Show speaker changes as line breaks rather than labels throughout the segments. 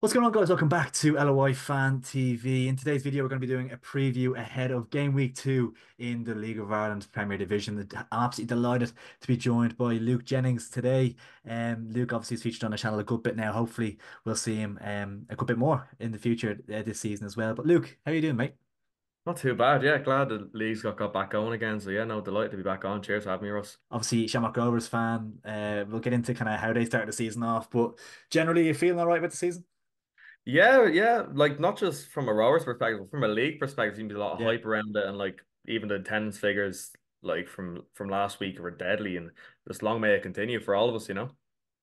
What's going on, guys? Welcome back to LOI Fan TV. In today's video, we're going to be doing a preview ahead of Game Week 2 in the League of Ireland Premier Division. I'm absolutely delighted to be joined by Luke Jennings today. Luke obviously is featured on the channel a good bit now. Hopefully, we'll see him a good bit more in the future this season as well. But Luke, how are you doing, mate?
Not too bad, yeah. Glad the league's got back going again. So yeah, no, delighted to be back on. Cheers for having me, Russ.
Obviously, Shamrock Rovers fan. We'll get into kind of how they started the season off, but generally, you feeling all right with the season?
Yeah, yeah. Like not just from a Rovers perspective, but from a league perspective, seems to be a lot of
Yeah.
hype around it, and like even the attendance figures, like from last week, were deadly, and just long may it continue for all of us, you know.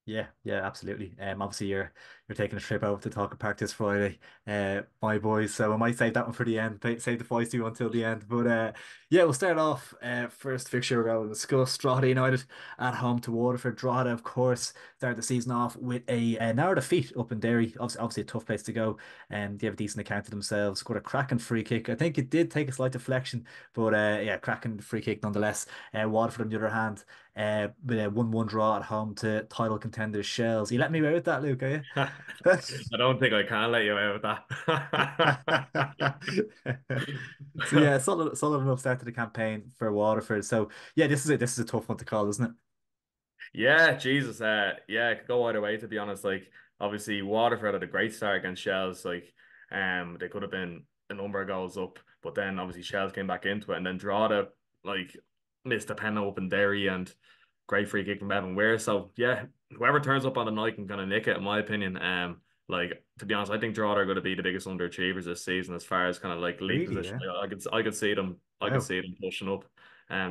Yeah, yeah, absolutely. Obviously you're taking a trip over to Talking Park this Friday, my boys. So I might save that one for the end. Save the fights to until the end. But yeah, we'll start off. First fixture we're going to discuss Drogheda United at home to Waterford. Drogheda, of course, started the season off with a narrow defeat up in Derry. Obviously a tough place to go, and they have a decent account of themselves. Scored a cracking free kick. I think it did take a slight deflection, but yeah, cracking free kick nonetheless. Waterford, on the other hand, with a 1-1 draw at home to title contenders Shells. You let me away with that, Luke, are you?
I don't think I can let you out with
So yeah,
that.
solid enough start to the campaign for Waterford. So yeah, this is a tough one to call, isn't it?
Yeah, Jesus, yeah, it could go either way to be honest. Like obviously Waterford had a great start against Shells. Like they could have been a number of goals up, but then obviously Shells came back into it and then Drogheda like missed a penalty up in Derry and great free kick from Evan Weir. So yeah, whoever turns up on the night can kind of nick it in my opinion. Like to be honest, I think Drogheda are going to be the biggest underachievers this season as far as kind of like league
Really,
position.
yeah.
I could
Wow.
see them pushing up.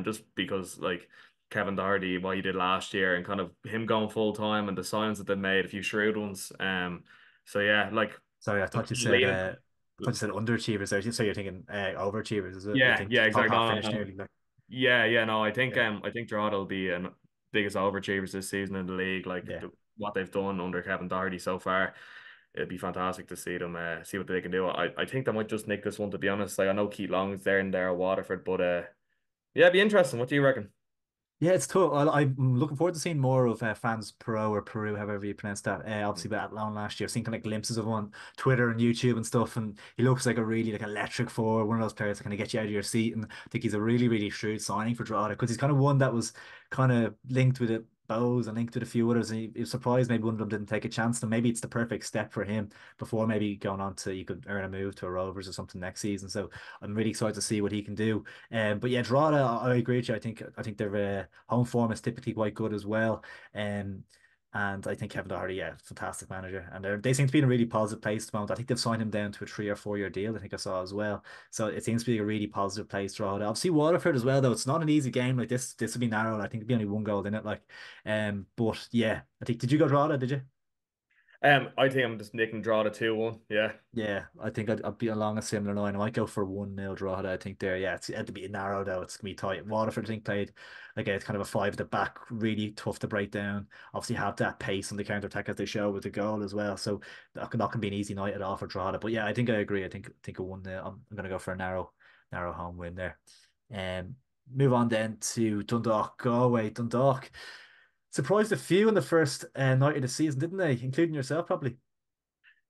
Just because like Kevin Doherty, what he did last year, and kind of him going full time, and the signs that they made, a few shrewd ones. So yeah, like
Sorry,
leading.
I thought you said underachievers there. So you're thinking overachievers, is it? You
Yeah,
think
yeah,
top
exactly.
half
No,
finish
no, no.
nearly like
Yeah, yeah, no.
yeah,
I think Drogheda will be an biggest overachievers this season in the league. Like
yeah.
what they've done under Kevin Doherty so far, it'd be fantastic to see them see what they can do. I think they might just nick this one to be honest. Like I know Keith Long's there and there at Waterford, but yeah, it'd be interesting. What do you reckon?
Yeah, it's tough. I'm looking forward to seeing more of Fans Pro or Peru, however you pronounce that. Obviously, but at loan last year, I've seen kind of glimpses of him on Twitter and YouTube and stuff, and he looks like a really like electric forward, one of those players that kind of get you out of your seat. And I think he's a really, really shrewd signing for Drogheda because he's kind of one that was kind of linked with it. Bowes and linked with a few others, and he was surprised maybe one of them didn't take a chance. And maybe it's the perfect step for him before maybe going on to you could earn a move to a Rovers or something next season. So I'm really excited to see what he can do. But yeah, Drogheda, I agree with you. I think their home form is typically quite good as well. Um, and I think Kevin Doherty, yeah, fantastic manager. And they seem to be in a really positive place at the moment. I think they've signed him down to a 3 or 4 year deal. I think I saw as well. So it seems to be a really positive place, Drogheda. Obviously Waterford as well, though. It's not an easy game like this. This will be narrow. I think there'll be only one goal in it. But yeah, I think did you go Drogheda? Did you?
I think I'm just nicking draw to 2-1. Yeah.
Yeah, I think I'd be along a similar line. I might go for 1-0 draw. I think there. Yeah, it'll be narrow though. It's gonna be tight. Waterford, I think, played like it's kind of a five at the back, really tough to break down. Obviously, have that pace on the counter attack as they show with the goal as well. So not gonna be an easy night at all for Drogheda. But yeah, I think I agree. I think a 1-0. I'm gonna go for a narrow home win there. Um, Move on then to Dundalk. Galway, Dundalk. Surprised a few in the first night of the season, didn't they? Including yourself, probably.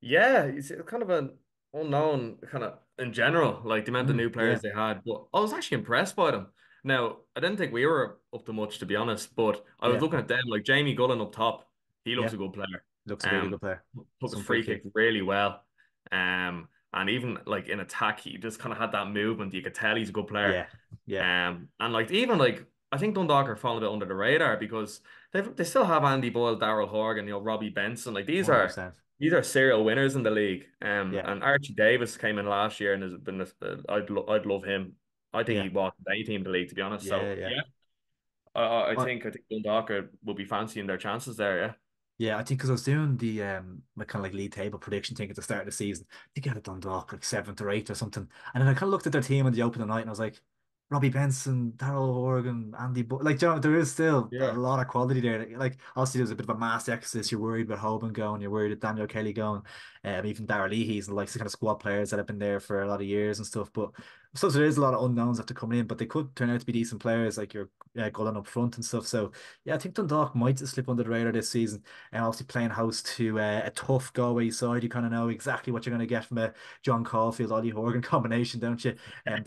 Yeah, it's kind of an unknown kind of in general, like the amount of new players
Yeah,
they had. But I was actually impressed by them. Now, I didn't think we were up to much, to be honest, but I was
yeah,
looking at them, like Jamie Gullen up top. He looks
yeah.
a good player.
Looks a really
Um,
good player.
took his
Some free
free kick
kick.
really well. And even like in attack, he just kind of had that movement. You could tell he's a good player.
Yeah, yeah,
And like even like I think Dundalk are falling a bit under the radar because they still have Andy Boyle, Daryl Horgan, Robbie Benson. Like
100%.
these are serial winners in the league.
Yeah,
And Archie Davis came in last year and has been I'd love him. I think
yeah,
he'd walk any team in the league to be honest.
yeah,
So
yeah.
yeah,
I,
I think Dundalk will be fancying their chances there. Yeah.
yeah, I think because I was doing the my kind of like league table prediction thing at the start of the season. I think I had Dundalk like seventh or eighth or something. And then I kind of looked at their team on the opening night and I was like, Robbie Benson, Daryl Horgan, Andy, but like, John, there is still a
Yeah.
lot of quality there. Like, obviously, there's a bit of a mass exodus. You're worried about Hoban going, you're worried about Daniel Kelly going, even Darrell Leahy's and like the kind of squad players that have been there for a lot of years and stuff. But so there is a lot of unknowns after coming in, but they could turn out to be decent players, like your Gullen up front and stuff. So yeah, I think Dundalk might slip under the radar this season, and obviously playing host to a tough Galway side. You kind of know exactly what you're going to get from a John Caulfield, Ollie Horgan combination, don't you? And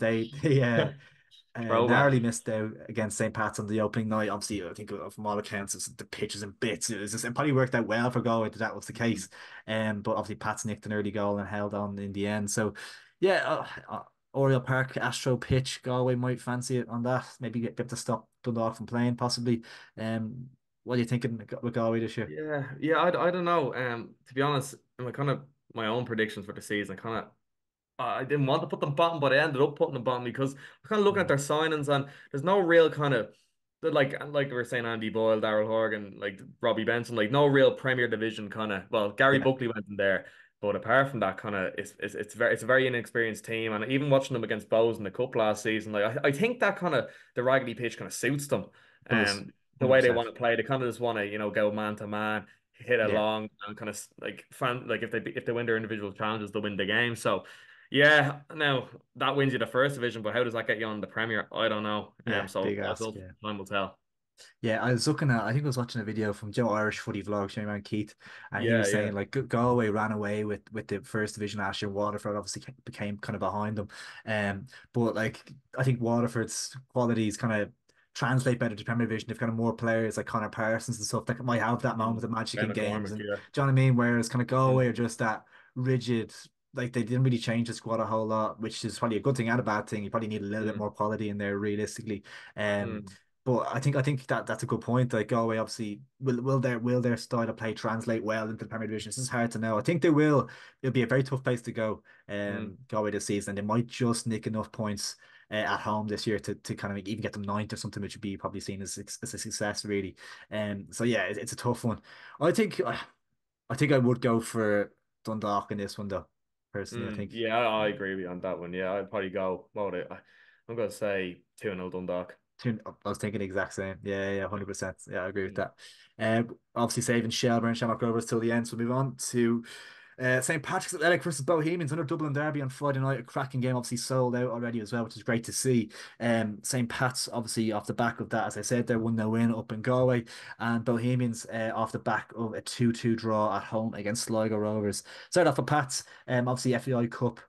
Throwback.
narrowly missed out against St. Pat's on the opening night. Obviously, I think from all accounts, the pitch was in bits. It probably worked out well for Galway that was the case. But obviously, Pat's nicked an early goal and held on in the end. So, yeah, Oriel Park, Astro pitch, Galway might fancy it on that. Maybe get to stop Dundalk from playing, possibly. What are you thinking with Galway this year?
Yeah, yeah, I don't know. To be honest, in my kind of my own predictions for the season, I didn't want to put them bottom, but I ended up putting them bottom because I'm kind of looking at
Mm.
their signings and there's no real kind of like we were saying Andy Boyle, Daryl Horgan, like Robbie Benson, like no real Premier Division kind of. Well, Gary
Yeah,
Buckley went in there, but apart from that, kind of it's a very inexperienced team. And even watching them against Bows in the cup last season, like I think that kind of the raggedy pitch kind of suits them.
does
The way they
100%.
want to play, they kind of just want to go man to man, hit it
Yeah.
long, and kind of like fan like if they win their individual challenges, they'll win the game. So. Yeah, now that wins you the first division, but how does that get you on the Premier? I don't know.
Yeah,
So
big
that's
ask.
all
Yeah.
time will tell.
Yeah, I was looking at, I think I was watching a video from Joe Irish Footy Vlog, showing around Keith, and he
Yeah,
was
yeah.
saying like Galway ran away with the first division last year. Waterford obviously became kind of behind them. But like I think Waterford's qualities kind of translate better to Premier Division. They've kind of more players like Connor Parsons and stuff that might have that moment of magic
Ben
in games.
McCormick,
And
yeah.
do you know what I mean? Whereas kind of
Mm,
Galway are just that rigid. Like they didn't really change the squad a whole lot, which is probably a good thing and a bad thing. You probably need a little bit
mm,
more quality in there, realistically. Um,
mm,
but I think that that's a good point. Like Galway, obviously, will their style of play translate well into the Premier Division? This is hard to know. I think they will. It'll be a very tough place to go.
mm,
Galway this season, and they might just nick enough points at home this year to kind of even get them ninth or something, which would be probably seen as a success, really. So yeah, it's a tough one. I think I think I would go for Dundalk in this one, though. Personally, I think.
Yeah, I agree with you on that one. Yeah, I'd probably go. I'm gonna say 2-0 Dundalk.
I was thinking the exact same. Yeah, yeah, 100%. Yeah, I agree with
Mm,
that. Obviously saving Shelburne, Shamrock Rovers till the end. So we move on to St. Patrick's Athletic versus Bohemians, another Dublin derby on Friday night. A cracking game, obviously sold out already as well, which is great to see. St. Pat's obviously off the back of that, as I said, they're 1-0 win up in Galway, and Bohemians off the back of a 2-2 draw at home against Sligo Rovers. Started off for Pat's, obviously FAI Cup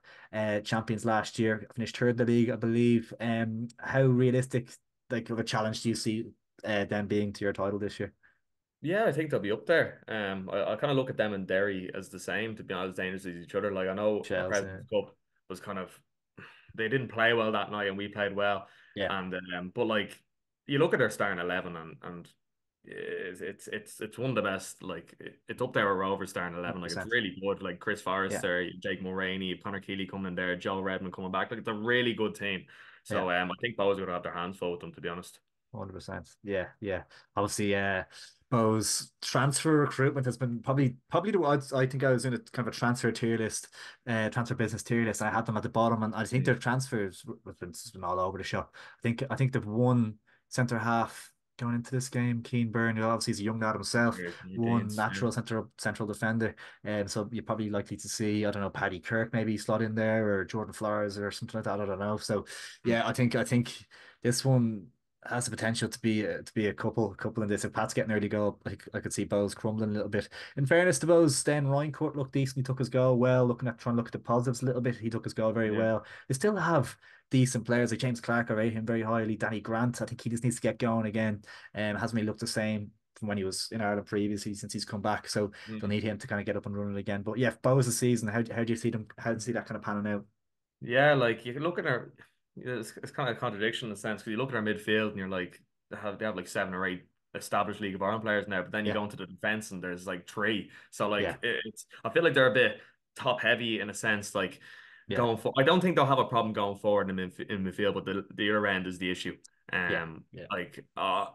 champions last year, finished third in the league, I believe. How realistic like of a challenge do you see them being to your title this year?
Yeah, I think they'll be up there. I kind of look at them and Derry as the same, to be honest, dangerous as each other. Like I know the
Chelsea.
President's Cup was kind of they didn't play well that night and we played well.
Yeah,
And but like you look at their starting 11 and it's one of the best. Like it's up there with Rovers starting 11. Like it's
100%.
really good. Like Chris
Yeah,
Forrester, Jake Mulroney, Connor Keeley coming in there, Joe Redmond coming back. Like it's a really good team.
yeah.
So I think Bo's gonna have their hands full with them, to be honest.
100%. Yeah, yeah. Obviously, Bo's transfer recruitment has been probably I think I was in a kind of a transfer tier list, transfer business tier list. And I had them at the bottom, and I think their
Mm.
transfers has been all over the shop. I think they've won centre half going into this game. Keane Byrne, who obviously is a young lad himself,
Yeah,
one
Canadians, yeah.
natural central defender, and so you're probably likely to see I don't know Paddy Kirk maybe slot in there or Jordan Flores or something like that. I don't know. So yeah, I think this one has the potential to be a couple in this. If Pat's getting early goal, I could see Bowes crumbling a little bit. In fairness to Bowes, then Reincourt looked decent. He took his goal well. Trying to look at the positives a little bit. He took his goal very
Yeah.
well. They still have decent players like James Clark. I rate him very highly. Danny Grant, I think he just needs to get going again. Hasn't really looked the same from when he was in Ireland previously since he's come back. So they'll
Mm.
need him to kind of get up and running again. But yeah, Bowes' season, how do you see them? How do you see that kind of panning out?
Yeah, like you can look at our, it's kind of a contradiction in a sense because you look at our midfield and you're like, they have like 7 or 8 established League of Ireland players now, but then you
Yeah,
go into the defense and there's like 3. So like
yeah,
I feel like they're a bit top heavy in a sense, like
yeah,
going for. I don't think they'll have a problem going forward in midfield, but the other end is the issue.
yeah, yeah,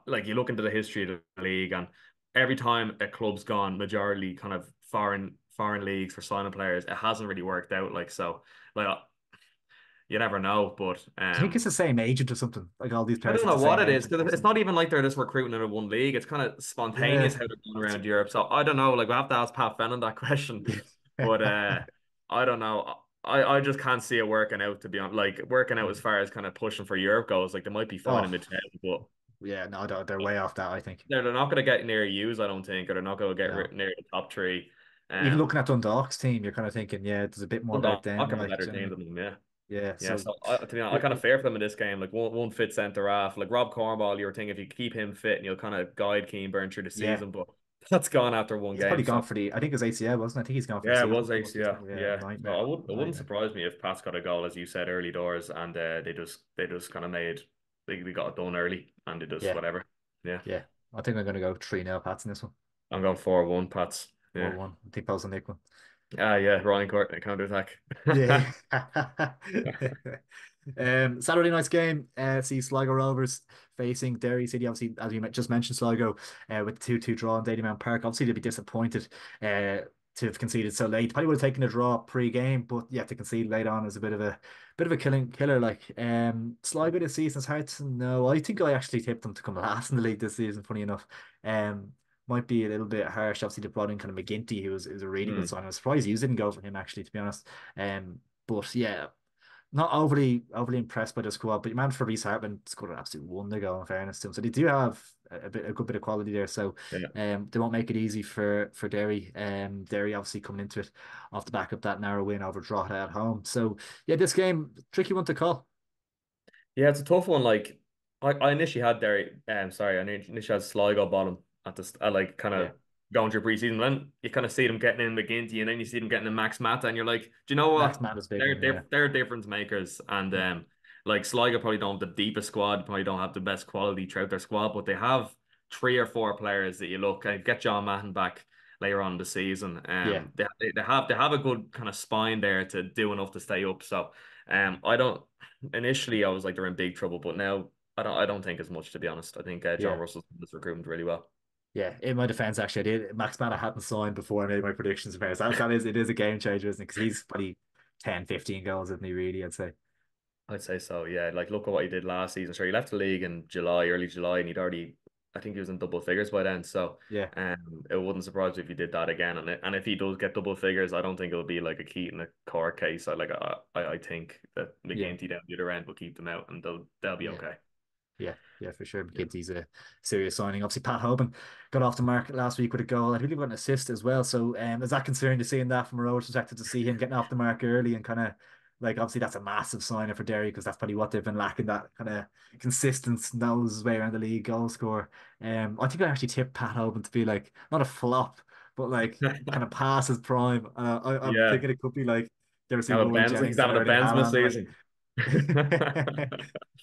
Like you look into the history of the league and every time a club's gone majority kind of foreign leagues for signing players, it hasn't really worked out. Like so. Like you never know. But
Do you think it's the same agent or something? Like all these
I
players
don't
have
know
the
what
same
it is
agent
because
or
it's
something.
not even like they're just recruiting in a one league. It's kind of spontaneous
Yeah.
how they're going
That's,
around Europe. So I don't know. Like we have to ask Pat Fennon that question, but I don't know. I just can't see it working out to be honest. Like working out as far as kind of pushing for Europe goes. Like they might be fine in
oh,
mid-table, but
yeah, no, they're way off that, I think.
they're not going to get near U's, I don't think, or they're not going to get
No.
near the top three.
Even looking
Um,
at Dundalk's team, you're kind of thinking, yeah, there's a bit more about
Dundalk
them,
have a
like,
better
do you know what I
team
mean?
than them, yeah.
Yeah,
Yeah,
so
so to be honest, I
we,
kind of fear for them in this game. Like one fit centre half, like Rob Cornwall, you were thinking if you keep him fit and you'll kind of guide Keane through the
yeah,
season, but that's gone after one
he's probably
game.
gone
So
for the, I think it's ACL, wasn't it? I think he's gone for the
yeah, it
season.
was ACL.
Yeah,
Yeah, so
nightmare,
it wouldn't
nightmare.
surprise me if Pat's got a goal, as you said, early doors, and they just kind of made they got it done early, and they just
Yeah,
whatever. Yeah,
yeah. I think I'm going to go 3-0 Pats in this one.
I'm going 4-1, Pats.
Or
Yeah,
1. I think that was a Nick one.
yeah, Ryan Courtney counter attack.
Yeah. Saturday night's game, see Sligo Rovers facing Derry City. Obviously, as you just mentioned, Sligo with the 2-2 draw in Dalymount Park. Obviously, they'd be disappointed to have conceded so late. Probably would have taken a draw pre-game, but yeah, to concede late on is a bit of a killing killer. Like Sligo this season, it's hard to know. I think I actually tipped them to come last in the league this season. Funny enough, might be a little bit harsh. Obviously, they brought in kind of McGinty, who's a really good
Hmm.
sign. I'm surprised you didn't go for him actually, to be honest. But yeah, not overly impressed by the squad. But your man Fabrice Hartman scored an absolute wonder goal. In fairness to him, so they do have a good bit of quality there. So
Yeah.
they won't make it easy for Derry. Derry obviously coming into it off the back of that narrow win over Drogheda at home. So yeah, this game tricky one to call.
Yeah, it's a tough one. Like, I initially had Derry, sorry, I initially had Sligo bottom at like kind
Yeah,
of going through preseason. Then you kind of see them getting in McGinty, and then you see them getting in Max Mata, and you're like, do you know
Max
what?
Mata's a big one. Yeah,
They're difference makers, and
yeah,
like Sligo probably don't have the deepest squad, probably don't have the best quality throughout their squad, but they have three or four players that you look and get John Mahon back later on in the season.
yeah,
They have a good kind of spine there to do enough to stay up. So I don't. Initially, I was like they're in big trouble, but now I don't think as much to be honest. I think John
yeah.
Russell's this recruitment really well.
Yeah, in my defense, actually, I did. Max Mata hadn't signed before I made my predictions of players. That is, it is a game changer, isn't it? Because he's probably 10, 15 goals, isn't he, really? I'd say.
I'd say so. Yeah, like look at what he did last season. Sure, he left the league in July, early July, and he'd already, I think he was in double figures by then. So,
Yeah,
it wouldn't surprise me if he did that again. And if he does get double figures, I don't think it'll be like a Keaton a court case. I think that
yeah,
McGinty down the other end will keep them out, and they'll be
yeah.
okay.
Yeah, yeah, for sure.
Yeah,
McGinty's a serious signing. Obviously, Pat Hoban got off the mark last week with a goal. I believe he got an assist as well. So, is that concerned to seeing that from a road perspective to see him getting off the mark early and kind of like obviously that's a massive signing for Derry because that's probably what they've been lacking that kind of consistent knows his way around the league goal score. I think I actually tipped Pat Hoban to be like not a flop, but like kind of past his prime. I'm
yeah.
thinking it could be like you ever see
Now a
Roy
Benz, he's
Jennings and
having a
Erling
Benzema
Haaland like.
season.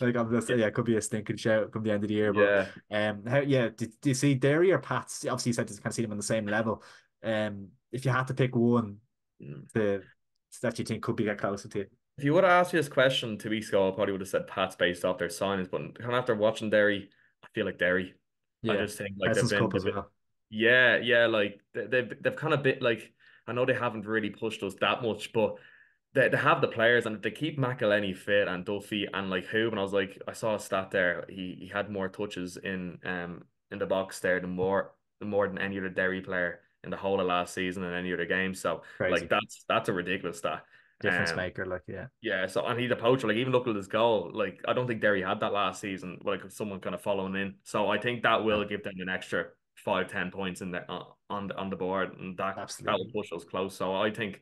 Like I'm just yeah, it could be a stinking shout come the end of the year. But
Yeah.
yeah, do you see Derry or Pats? Obviously, you said you kind of see them on the same level. If you had to pick one
Mm.
to that you think could be get closer to you,
If you would have asked me this question 2 weeks ago, I probably would have said Pats based off their signings. But kind of after watching Derry, I feel like Derry. I
yeah,
just think like
President's Cup as well.
yeah, yeah, like they've kind of bit like I know they haven't really pushed us that much, but they have the players and if they keep McElhenney fit and Duffy and like Hoob, and I was like I saw a stat there. He had more touches in the box there than more than any other Derry player in the whole of last season in any other game. So like
Crazy
that's a ridiculous stat.
difference
Um
maker. Like yeah,
yeah, so and he's a poacher. Like even look at his goal. Like I don't think Derry had that last season. Like someone kind of following in. So I think that will
no,
give them an extra 5, 10 points in the on the board, and that will
absolutely.
push us close. So I think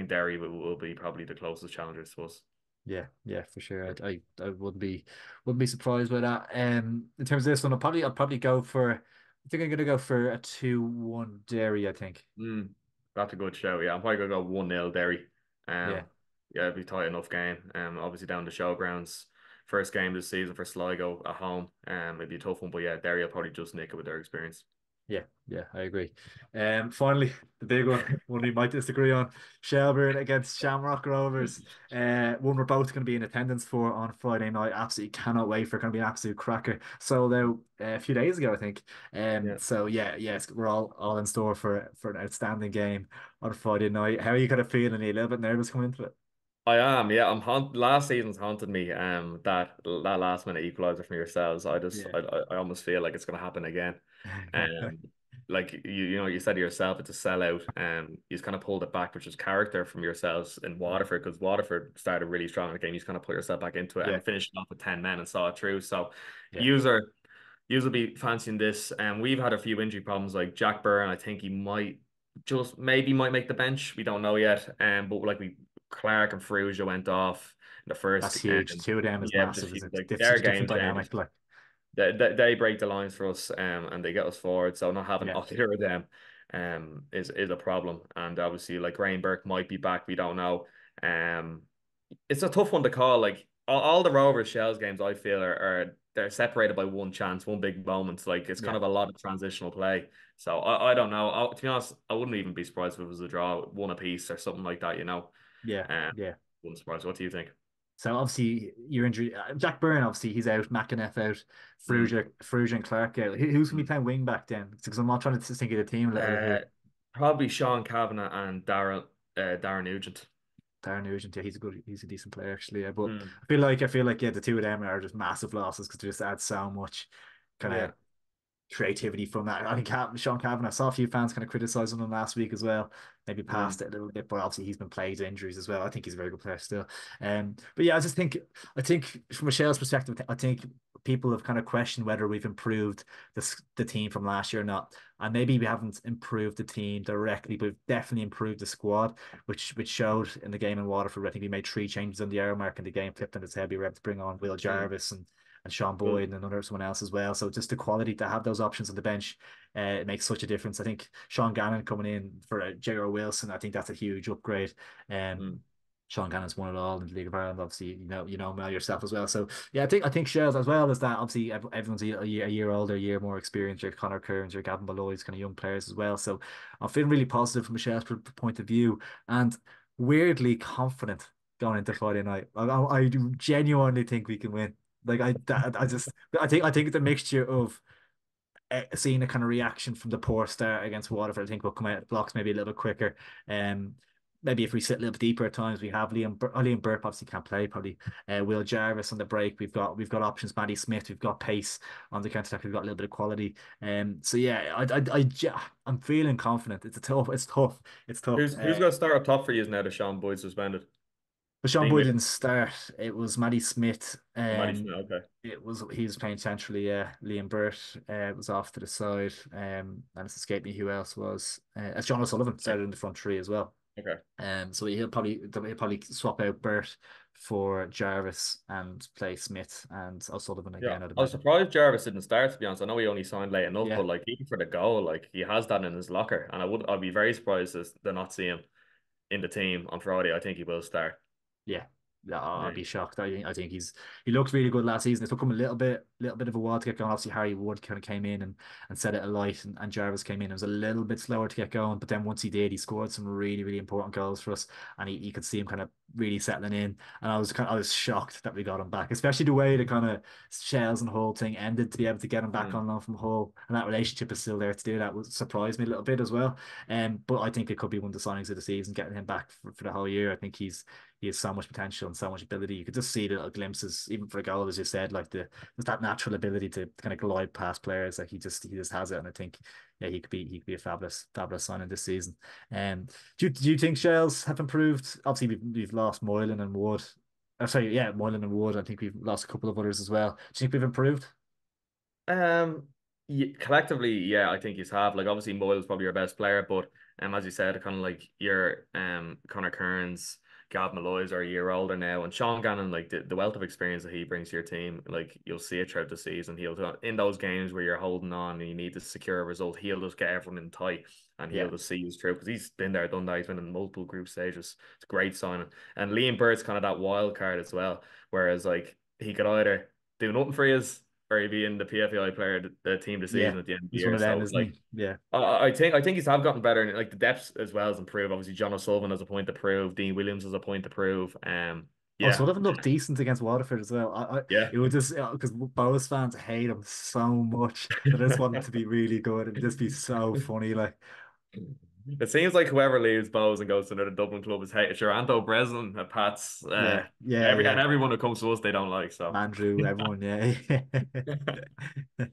Derry will be probably the closest challengers to us.
Yeah, yeah, for sure. I wouldn't be surprised by that. In terms of this one, I'll probably go for. I think I'm gonna go for a 2-1 Derry. I think.
Mm, that's a good show. Yeah, I'm probably gonna go 1-0 Derry.
Yeah.
Yeah, it'd be tight enough game. Obviously down the showgrounds. First game this season for Sligo at home. It'd be a tough one, but yeah, Derry will probably just nick it with their experience.
Yeah, yeah, I agree. Finally, the big one we might disagree on, Shelburne against Shamrock Rovers. One we're both going to be in attendance for on Friday night. Absolutely cannot wait for it. Going to be an absolute cracker. Sold out a few days ago, I think.
Yeah.
So yeah, yes, we're all in store for an outstanding game on Friday night. How are you kind of feeling? Are you a little bit nervous coming into it?
I am, yeah. Last season's haunted me. That last minute equalizer from yourselves.
Yeah.
I almost feel like it's gonna happen again. Um, like you know, you said to yourself, it's a sellout. You just kind of pulled it back, which is character from yourselves in
Yeah.
Waterford because Waterford started really strong in the game. You just kind of put yourself back into it
Yeah.
and finished off with 10 men and saw it through. So,
Yeah.
user. You'll be fancying this. And we've had a few injury problems, like Jack Byrne. I think he might just maybe might make the bench. We don't know yet. But like we Clark and Fruja went off in the
That's
first.
huge. Two of them is
Yeah,
massive. It's
like
such
they're
a
game
different
changers.
dynamic. Like,
They break the lines for us, and they get us forward. So not having
yeah.
either of them, is a problem. And obviously, like Ryan Burke might be back. We don't know. Um, it's a tough one to call. Like all the Rovers Shells games, I feel are they're separated by one chance, one big moment. Like it's kind
Yeah.
of a lot of transitional play. So I don't know. To be honest, I wouldn't even be surprised if it was a draw, one apiece or something like that.
Yeah.
Um,
Yeah.
wouldn't surprise. What do you think?
So obviously your injury, Jack Byrne, obviously he's out, McAneff out,
Mm,
Fruja and Clark out. Who's gonna be
mm.
playing wing back then? Because I'm not trying to think of the team a little bit
Uh,
here.
Probably Sean Kavanagh and Darren Nugent.
Darren Nugent, yeah, he's a decent player actually. Yeah, but
Mm,
I feel like yeah, the two of them are just massive losses because they just add so much kind
yeah.
of creativity from that. I think Sean Cavan, I saw a few fans kind of criticizing him last week as well. Maybe
Mm,
past it a little bit, but obviously he's been plagued with injuries as well. I think he's a very good player still. But yeah, I think from Michelle's perspective, I think people have kind of questioned whether we've improved the team from last year or not. And maybe we haven't improved the team directly, but we've definitely improved the squad, which showed in the game in Waterford. I think we made three changes on the hour mark in the game, flipped on its head. We were able to bring on Will
mm.
Jarvis and Sean
Good.
Boyd and another someone else as well. So just the quality to have those options on the bench, it makes such a difference. I think Sean Gannon coming in for J.R. Wilson, I think that's a huge upgrade.
Mm,
Um, Sean Gannon's won it all in the League of Ireland. Obviously, you know him well yourself as well. So yeah, I think Shells as well as that. Obviously, everyone's a year older, a year more experienced. Your Connor Kearns, your Gavin Malloy's kind of young players as well. So I'm feeling really positive from Michelle's point of view, and weirdly confident going into Friday night. I do genuinely think we can win. Like I think it's a mixture of seeing a kind of reaction from the poor start against Waterford. I think we'll come out of blocks maybe a little bit quicker. Um, Maybe if we sit a little bit deeper at times, we have Liam Burp obviously can't play probably. Will Jarvis on the break. We've got options. Maddie Smith. We've got pace on the counter attack. We've got a little bit of quality. So yeah, I'm feeling confident. It's tough. It's tough.
Who's going to start up top for you now that Sean Boyd suspended?
But Sean
Dean
Boyd
Williams
didn't start. It was Maddie Smith.
or Matty Smith? Okay.
He was playing centrally. Yeah, Liam Burt was off to the side. And it's escaped me who else was. As John O'Sullivan started in the front three as well.
Okay.
So he'll probably swap out Burt for Jarvis and play Smith and O'Sullivan
Yeah.
again. I'd
I was
imagine.
surprised Jarvis didn't start, to be honest. I know he only signed late enough,
Yeah,
but like even for the goal, like he has that in his locker. And I'd be very surprised to not see him in the team on Friday. I think he will start.
yeah. Yeah,
Yeah.
I'd be shocked. I think he looked really good last season. It took him a little bit of a while to get going. Obviously, Harry Wood kind of came in and set it alight, and Jarvis came in. It was a little bit slower to get going, but then once he did, he scored some really, really important goals for us, and you could see him kind of really settling in. And I was shocked that we got him back, especially the way the kind of Shells and Hull thing ended to be able to get him back
Mm,
on loan from Hull, and that relationship is still there to do that. Would surprise me a little bit as well. But I think it could be one of the signings of the season, getting him back for the whole year. I think he has so much potential and so much ability. You could just see the little glimpses, even for a goal, as you said, like just that natural ability to kind of glide past players. Like he just has it, and I think yeah, he could be a fabulous signing this season. Do you think Shells have improved? Obviously, we've lost Moylan and Wood. Sorry, yeah, Moylan and Wood. I think we've lost a couple of others as well. Do you think we've improved?
Um, yeah, collectively, yeah, I think he's have like obviously Moyle's probably your best player, but as you said, kind of like your Connor Kearns, Gav Malloy's are a year older now, and Sean Gannon, like the wealth of experience that he brings to your team, like you'll see it throughout the season. He'll in those games where you're holding on and you need to secure a result, he'll just get everyone in tight and he'll
Yeah,
just see you through because he's been there, done that. He's been in multiple group stages. It's a great signing, and Liam Bird's kind of that wild card as well, whereas like he could either do nothing for you or he'd be in the PFAI player the team of the
yeah.
season at the end of the
He's one
year.
of them,
So
isn't
like
he? Yeah.
I think he's have gotten better and like the depth as well has improved. Obviously John O'Sullivan has a point to prove, Dean Williams has a point to prove.
Oh,
Yeah.
Sullivan looked decent against Waterford as well.
Yeah.
It would just because Boas fans hate him so much that I just want him to be really good and just be so funny. Like,
It seems like whoever leaves Bows and goes to another Dublin club is hated. Sure, Anto Breslin at Pats,
Yeah, yeah, yeah.
everyone who comes to us they don't like. So
Mandrew, everyone, yeah. And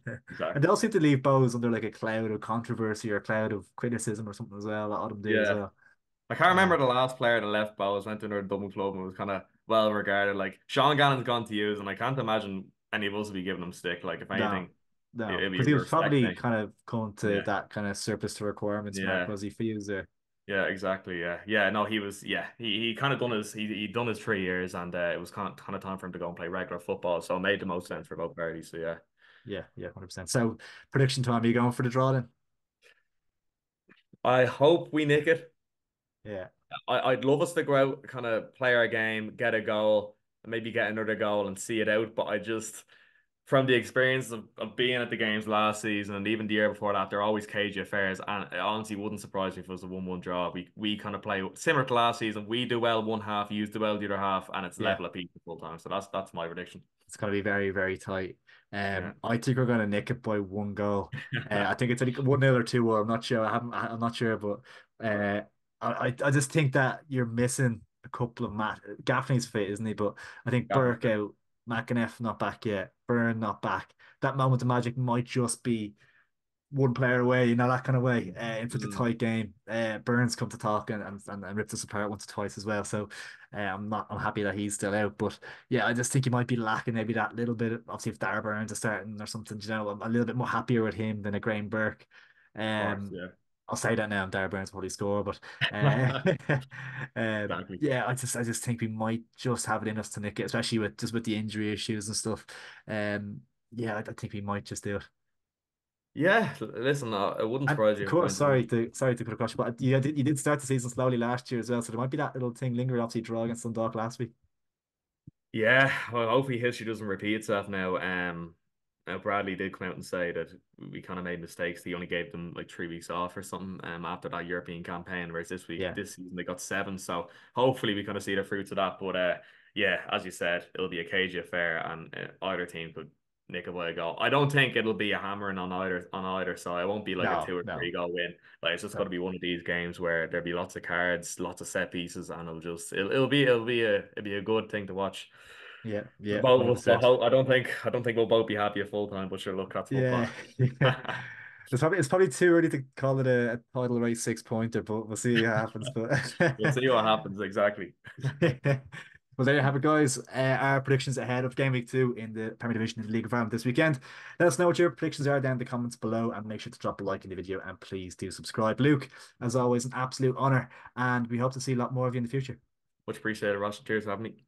they
exactly.
all seem to leave Bose under like a cloud of controversy or a cloud of criticism or something as well. A lot of them do as
Yeah.
well.
I can't
Uh,
remember the last player that left Bows, went to another Dublin club and was kind of well regarded. Like Sean Gannon's gone to use, and I can't imagine any of us would be giving him stick. Like if
no,
anything,
no,
it'd be a
because he was
respect
probably
thing.
kind of come to
Yeah.
that kind of surplus to requirements mark,
Yeah.
was he for you there?
Yeah, exactly. Yeah, yeah. No, he was. Yeah, he kind of done his he done his 3 years, and it was kind of time for him to go and play regular football. So it made the most sense for both parties. So yeah,
Yeah, yeah, 100%. So prediction time, are you going for the draw then?
I hope we nick it.
Yeah,
I'd love us to go out, kind of play our game, get a goal, and maybe get another goal and see it out. But I just, from the experience of being at the games last season and even the year before that, they're always cagey affairs. And it honestly wouldn't surprise me if it was a 1-1 draw. We kind of play similar to last season. We do well one half, you do well the other half, and it's
yeah.
level at peak the full time. So that's my prediction.
It's going to be very, very tight.
Yeah.
I think we're going to nick it by one goal. I think it's only 1-0 or 2-1. I'm not sure. I'm not sure, but uh, I just think that you're missing a couple of Gaffney's fit, isn't he? But I think
Definitely.
Burke out, McAneff not back yet, Byrne not back. That moment of magic might just be one player away, that kind of way, in such a
Mm.
tight game. Burns come to talk and ripped us apart once or twice as well. So I'm happy that he's still out. But yeah, I just think he might be lacking maybe that little bit. Obviously, if Dara Burns is starting or something, I'm a little bit more happier with him than a Graham Burke.
Of course,
Um,
yeah.
I'll say that now, and Dara Burns will probably score, but
Exactly.
yeah, I just think we might just have it in us to nick it, especially with the injury issues and stuff. Yeah, I think we might just do it.
Yeah, listen, it wouldn't
And
surprise
of
you if it
course,
went one.
sorry to cut across, you, but you did start the season slowly last year as well, so there might be that little thing lingering. Obviously, draw against Dundalk last week.
Yeah, well, hopefully history doesn't repeat itself now. Now Bradley did come out and say that we kind of made mistakes. He only gave them like 3 weeks off or something after that European campaign, whereas
Yeah,
this season they got 7. So hopefully we kind of see the fruits of that. But yeah, as you said, it'll be a cagey affair, and either team could nick away a goal. I don't think it'll be a hammering on either side. It won't be like a
no,
2 or 3
no,
goal win. Like it's just got to
no,
be one of these games where there'll be lots of cards, lots of set pieces, and it'll be a good thing to watch.
yeah,
The
yeah,
both of us, so
100%.
I don't think we'll both be happy at full time, but sure, look, that's football.
Yeah, yeah. It's probably too early to call it a title race 6 pointer, but we'll see what happens. But
We'll see what happens exactly.
well, there you have it, guys. Our predictions ahead of Game Week 2 in the Premier Division in the League of Ireland this weekend. Let us know what your predictions are down in the comments below, and make sure to drop a like in the video, and please do subscribe. Luke, as always, an absolute honor, and we hope to see a lot more of you in the future.
Much appreciated, Ross. Cheers for having me.